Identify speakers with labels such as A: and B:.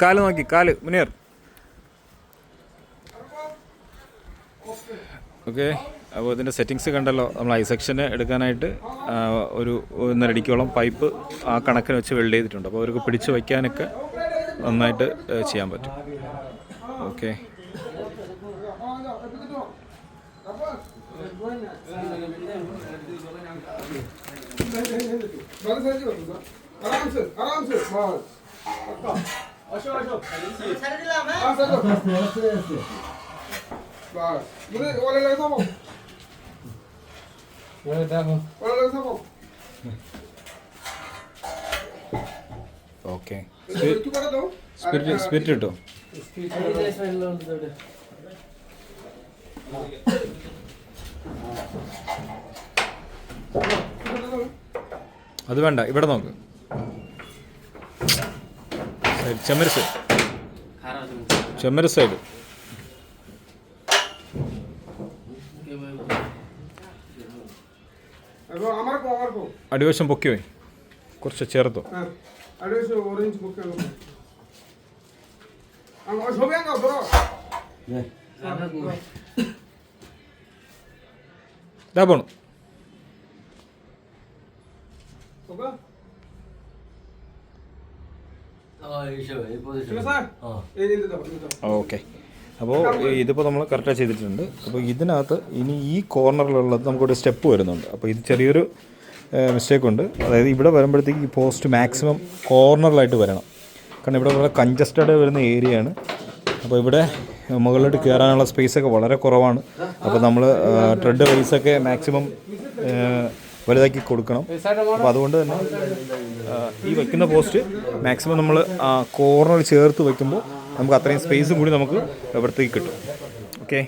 A: കാല് നോക്കി, കാല് മുനീർ. ഓക്കെ, അപ്പോൾ ഇതിൻ്റെ സെറ്റിങ്സ് കണ്ടല്ലോ. നമ്മൾ ഐ സെക്ഷന് എടുക്കാനായിട്ട് ഒരു 1.5 അടിക്കോളം പൈപ്പ് ആ കണക്കിന് വെച്ച് വെൽഡ് ചെയ്തിട്ടുണ്ട്. അപ്പോൾ അവർക്ക് പിടിച്ച് വയ്ക്കാനൊക്കെ നന്നായിട്ട് ചെയ്യാൻ പറ്റും. Okay, okay. സ്പിരിറ്റ് കിട്ടോ? അത് വേണ്ട, ഇവിടെ നോക്ക്. ചെമ്മര സൈഡ്. അടിവശം പൊക്കി പോയി, കുറച്ച് ചേർത്തോ. ഇതാ പോണു. ഓക്കെ, അപ്പോൾ ഇതിപ്പോൾ നമ്മൾ കറക്റ്റായി ചെയ്തിട്ടുണ്ട്. അപ്പോൾ ഇതിനകത്ത് ഇനി ഈ കോർണറിലുള്ളത് നമുക്കൊരു സ്റ്റെപ്പ് വരുന്നുണ്ട്. അപ്പോൾ ഇത് ചെറിയൊരു മിസ്റ്റേക്ക് ഉണ്ട്. അതായത് ഇവിടെ വരുമ്പോഴത്തേക്ക് ഈ പോസ്റ്റ് മാക്സിമം കോർണറിലായിട്ട് വരണം. കാരണം ഇവിടെ വളരെ കൺജസ്റ്റഡ് വരുന്ന ഏരിയയാണ്. അപ്പോൾ ഇവിടെ മുകളിലോട്ട് കയറാനുള്ള സ്പേസൊക്കെ വളരെ കുറവാണ്. അപ്പോൾ നമ്മൾ ട്രെഡ് റേസൊക്കെ മാക്സിമം വലുതാക്കി കൊടുക്കണം. അപ്പോൾ അതുകൊണ്ട് തന്നെ ഈ വയ്ക്കുന്ന പോസ്റ്റ് മാക്സിമം നമ്മൾ കോർണറിൽ ചേർത്ത് വയ്ക്കുമ്പോൾ നമുക്ക് അത്രയും സ്പേസും കൂടി നമുക്ക് ഇവിടത്തേക്ക് കിട്ടും. ഓക്കെ.